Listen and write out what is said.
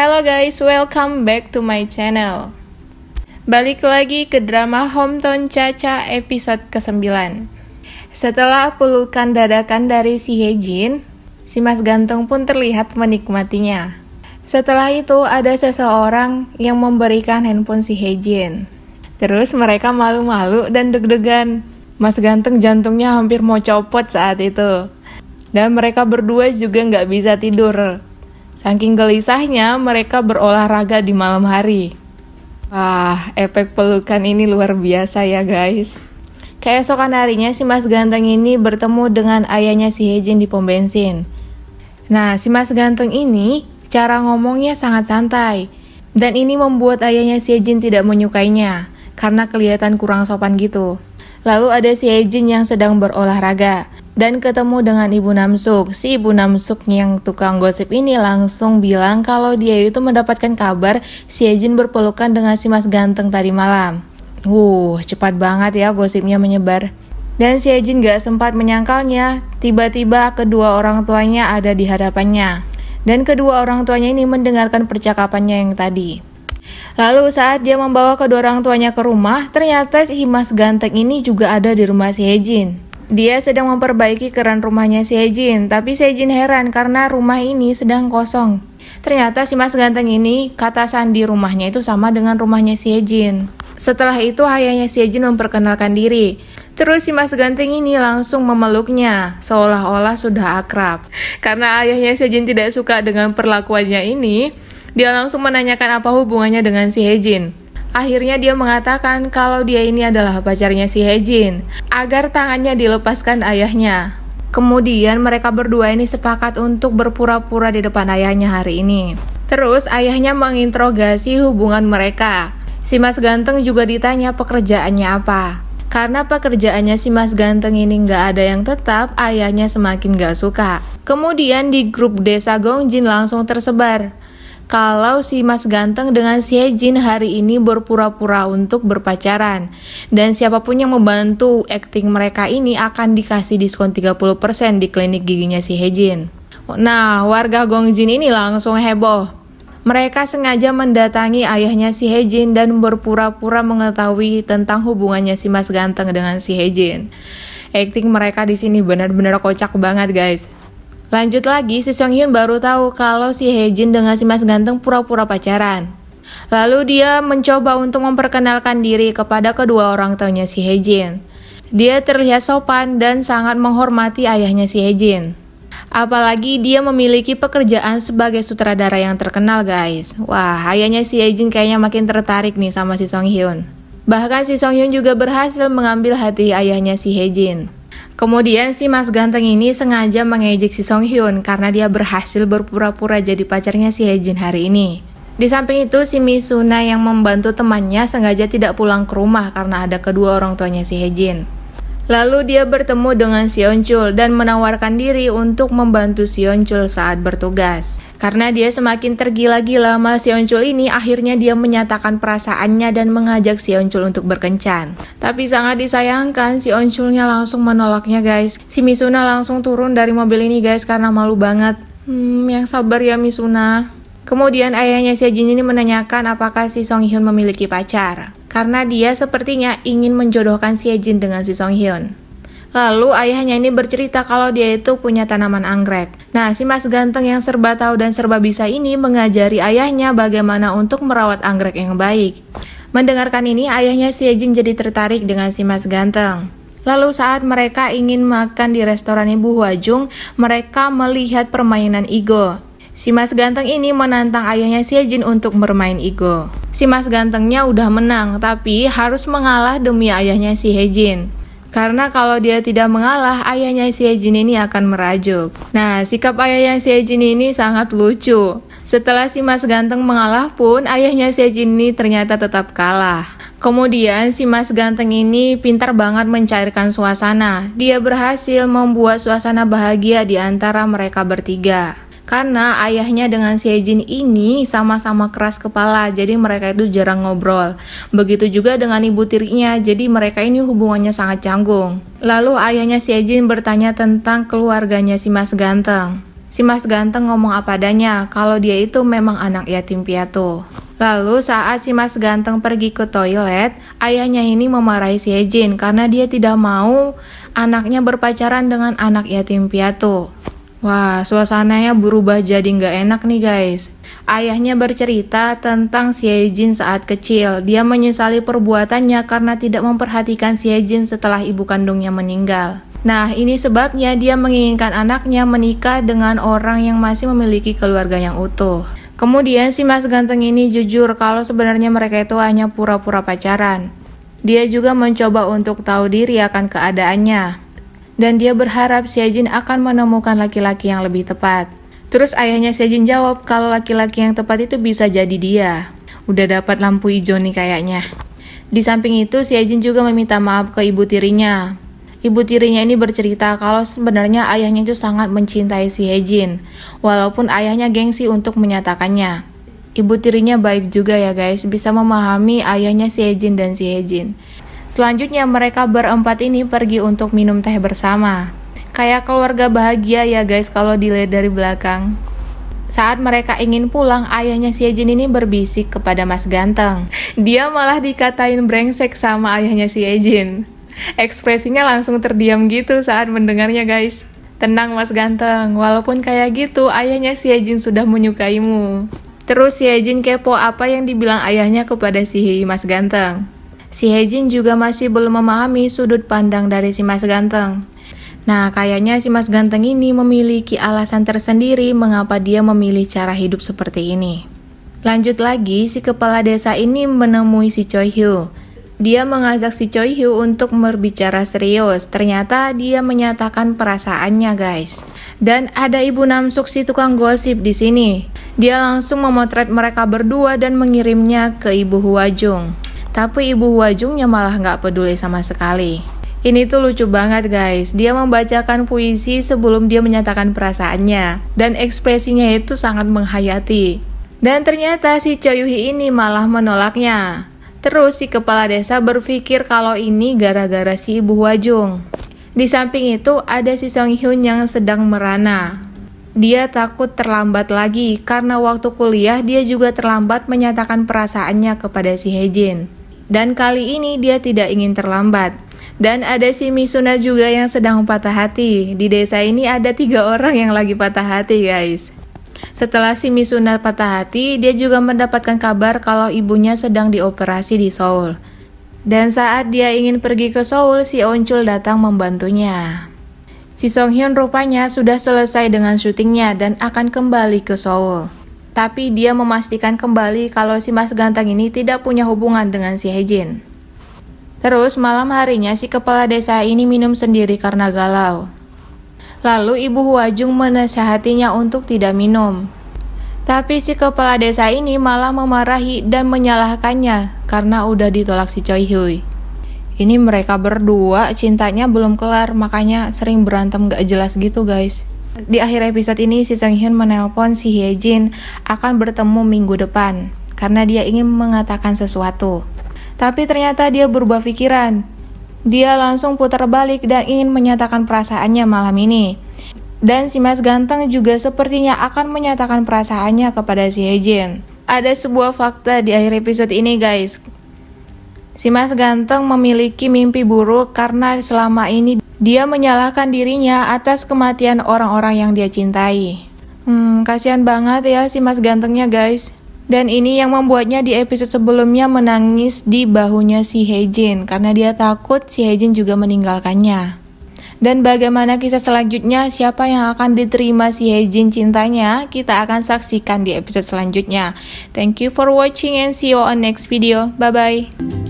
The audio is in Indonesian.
Hello guys, welcome back to my channel. Balik lagi ke drama Hometown Cha-Cha episode ke-9. Setelah pelukan dadakan dari si Haejin, si Mas Ganteng pun terlihat menikmatinya. Setelah itu ada seseorang yang memberikan handphone si Haejin. Terus mereka malu-malu dan deg-degan. Mas Ganteng jantungnya hampir mau copot saat itu. Dan mereka berdua juga nggak bisa tidur. Saking gelisahnya mereka berolahraga di malam hari. Wah, efek pelukan ini luar biasa ya guys. Keesokan harinya si Mas Ganteng ini bertemu dengan ayahnya si Haejin di pom bensin. Nah, si Mas Ganteng ini cara ngomongnya sangat santai. Dan ini membuat ayahnya si Haejin tidak menyukainya karena kelihatan kurang sopan gitu. Lalu ada si Haejin yang sedang berolahraga dan ketemu dengan Ibu Namsuk. Si Ibu Namsuk yang tukang gosip ini langsung bilang kalau dia itu mendapatkan kabar si Haejin berpelukan dengan si Mas Ganteng tadi malam. Cepat banget ya gosipnya menyebar. Dan si Haejin gak sempat menyangkalnya, tiba-tiba kedua orang tuanya ada di hadapannya. Dan kedua orang tuanya ini mendengarkan percakapannya yang tadi. Lalu saat dia membawa kedua orang tuanya ke rumah, ternyata si Mas Ganteng ini juga ada di rumah si Haejin. Dia sedang memperbaiki keran rumahnya si Haejin, tapi si Haejin heran karena rumah ini sedang kosong. Ternyata si Mas Ganteng ini kata sandi rumahnya itu sama dengan rumahnya si Haejin. Setelah itu ayahnya si Haejin memperkenalkan diri. Terus si Mas Ganteng ini langsung memeluknya, seolah-olah sudah akrab. Karena ayahnya si Haejin tidak suka dengan perlakuannya ini, dia langsung menanyakan apa hubungannya dengan si Haejin. Akhirnya dia mengatakan kalau dia ini adalah pacarnya si Haejin, agar tangannya dilepaskan ayahnya. Kemudian mereka berdua ini sepakat untuk berpura-pura di depan ayahnya hari ini. Terus ayahnya menginterogasi hubungan mereka. Si Mas Ganteng juga ditanya pekerjaannya apa. Karena pekerjaannya si Mas Ganteng ini nggak ada yang tetap, ayahnya semakin nggak suka. Kemudian di grup desa Gongjin langsung tersebar kalau si Mas Ganteng dengan si Haejin hari ini berpura-pura untuk berpacaran. Dan siapapun yang membantu akting mereka ini akan dikasih diskon 30% di klinik giginya si Haejin. Nah, warga Gongjin ini langsung heboh. Mereka sengaja mendatangi ayahnya si Haejin dan berpura-pura mengetahui tentang hubungannya si Mas Ganteng dengan si Haejin. Akting mereka di sini benar-benar kocak banget guys. Lanjut lagi, si Song Hyun baru tahu kalau si Haejin dengan si Mas Ganteng pura-pura pacaran. Lalu dia mencoba untuk memperkenalkan diri kepada kedua orang tuanya si Haejin. Dia terlihat sopan dan sangat menghormati ayahnya si Haejin. Apalagi dia memiliki pekerjaan sebagai sutradara yang terkenal guys. Wah, ayahnya si Haejin kayaknya makin tertarik nih sama si Song Hyun. Bahkan si Song Hyun juga berhasil mengambil hati ayahnya si Haejin. Kemudian si Mas Ganteng ini sengaja mengejek si Song Hyun karena dia berhasil berpura-pura jadi pacarnya si Haejin hari ini. Di samping itu si Misuna yang membantu temannya sengaja tidak pulang ke rumah karena ada kedua orang tuanya si Haejin. Lalu dia bertemu dengan Sionchul dan menawarkan diri untuk membantu Sionchul saat bertugas. Karena dia semakin tergila-gila sama Sionchul ini, akhirnya dia menyatakan perasaannya dan mengajak Sionchul untuk berkencan. Tapi sangat disayangkan, Sionchulnya langsung menolaknya guys. Si Misuna langsung turun dari mobil ini guys karena malu banget. Yang sabar ya Misuna. Kemudian ayahnya si Haejin ini menanyakan apakah si Song Hyun memiliki pacar. Karena dia sepertinya ingin menjodohkan si Haejin dengan si Song Hyun. Lalu ayahnya ini bercerita kalau dia itu punya tanaman anggrek. Nah, si Mas Ganteng yang serba tahu dan serba bisa ini mengajari ayahnya bagaimana untuk merawat anggrek yang baik. Mendengarkan ini, ayahnya si Haejin jadi tertarik dengan si Mas Ganteng. Lalu saat mereka ingin makan di restoran Ibu Hwajung, mereka melihat permainan Igo. Si Mas Ganteng ini menantang ayahnya si Haejin untuk bermain Igo. Si Mas Gantengnya udah menang, tapi harus mengalah demi ayahnya si Haejin. Karena kalau dia tidak mengalah, ayahnya si Haejin ini akan merajuk. Nah, sikap ayahnya si Haejin ini sangat lucu. Setelah si Mas Ganteng mengalah pun, ayahnya si Haejin ini ternyata tetap kalah. Kemudian si Mas Ganteng ini pintar banget mencairkan suasana. Dia berhasil membuat suasana bahagia di antara mereka bertiga. Karena ayahnya dengan si Haejin ini sama-sama keras kepala, jadi mereka itu jarang ngobrol. Begitu juga dengan ibu tirinya, jadi mereka ini hubungannya sangat canggung. Lalu ayahnya si Haejin bertanya tentang keluarganya si Mas Ganteng. Si Mas Ganteng ngomong apa adanya kalau dia itu memang anak yatim piatu. Lalu saat si Mas Ganteng pergi ke toilet, ayahnya ini memarahi si Hejin karena dia tidak mau anaknya berpacaran dengan anak yatim piatu. Wah, suasananya berubah jadi nggak enak nih guys. Ayahnya bercerita tentang si Hejin saat kecil. Dia menyesali perbuatannya karena tidak memperhatikan si Hejin setelah ibu kandungnya meninggal. Nah, ini sebabnya dia menginginkan anaknya menikah dengan orang yang masih memiliki keluarga yang utuh. Kemudian si Mas Ganteng ini jujur kalau sebenarnya mereka itu hanya pura-pura pacaran. Dia juga mencoba untuk tahu diri akan keadaannya. Dan dia berharap si Hejin akan menemukan laki-laki yang lebih tepat. Terus ayahnya si Hejin jawab kalau laki-laki yang tepat itu bisa jadi dia. Udah dapat lampu hijau nih kayaknya. Di samping itu si Hejin juga meminta maaf ke ibu tirinya. Ibu tirinya ini bercerita kalau sebenarnya ayahnya itu sangat mencintai si Hejin, walaupun ayahnya gengsi untuk menyatakannya. Ibu tirinya baik juga ya guys, bisa memahami ayahnya si Hejin dan si Hejin. Selanjutnya mereka berempat ini pergi untuk minum teh bersama. Kayak keluarga bahagia ya guys kalau dilihat dari belakang. Saat mereka ingin pulang, ayahnya si Hejin ini berbisik kepada Mas Ganteng. Dia malah dikatain brengsek sama ayahnya si Hejin. Ekspresinya langsung terdiam gitu saat mendengarnya guys. Tenang Mas Ganteng, walaupun kayak gitu ayahnya si Hejin sudah menyukaimu. Terus si Hejin kepo apa yang dibilang ayahnya kepada si Mas Ganteng. Si Hejin juga masih belum memahami sudut pandang dari si Mas Ganteng. Nah, kayaknya si Mas Ganteng ini memiliki alasan tersendiri mengapa dia memilih cara hidup seperti ini. Lanjut lagi, si kepala desa ini menemui si Choi Hyo. Dia mengajak si Choi Hyo untuk berbicara serius. Ternyata dia menyatakan perasaannya guys. Dan ada Ibu Namsuk si tukang gosip di sini. Dia langsung memotret mereka berdua dan mengirimnya ke Ibu Hwajung. Tapi Ibu Hwajungnya malah nggak peduli sama sekali. Ini tuh lucu banget guys. Dia membacakan puisi sebelum dia menyatakan perasaannya. Dan ekspresinya itu sangat menghayati. Dan ternyata si Choi Hyo ini malah menolaknya. Terus si kepala desa berpikir kalau ini gara-gara si Ibu Hwajung. Di samping itu ada si Song Hyun yang sedang merana. Dia takut terlambat lagi karena waktu kuliah dia juga terlambat menyatakan perasaannya kepada si Hejin. Dan kali ini dia tidak ingin terlambat. Dan ada si Misuna juga yang sedang patah hati. Di desa ini ada 3 orang yang lagi patah hati guys. Setelah si Misuna patah hati, dia juga mendapatkan kabar kalau ibunya sedang dioperasi di Seoul. Dan saat dia ingin pergi ke Seoul, si Onchul datang membantunya. Si Song Hyun rupanya sudah selesai dengan syutingnya dan akan kembali ke Seoul. Tapi dia memastikan kembali kalau si Mas Ganteng ini tidak punya hubungan dengan si Hejin. Terus malam harinya si kepala desa ini minum sendiri karena galau. Lalu Ibu Hwajung menasihatinya untuk tidak minum. Tapi si kepala desa ini malah memarahi dan menyalahkannya karena udah ditolak si Choi Hyo. Ini mereka berdua cintanya belum kelar, makanya sering berantem gak jelas gitu guys. Di akhir episode ini si Song Hyun menelpon si Hejin akan bertemu minggu depan karena dia ingin mengatakan sesuatu. Tapi ternyata dia berubah pikiran. Dia langsung putar balik dan ingin menyatakan perasaannya malam ini. Dan si Mas Ganteng juga sepertinya akan menyatakan perasaannya kepada si Hejin. Ada sebuah fakta di akhir episode ini guys. Si Mas Ganteng memiliki mimpi buruk karena selama ini dia menyalahkan dirinya atas kematian orang-orang yang dia cintai. Kasihan banget ya si Mas Gantengnya guys. Dan ini yang membuatnya di episode sebelumnya menangis di bahunya si Hejin karena dia takut si Hejin juga meninggalkannya. Dan bagaimana kisah selanjutnya, siapa yang akan diterima si Hejin cintanya, kita akan saksikan di episode selanjutnya. Thank you for watching and see you on next video. Bye bye.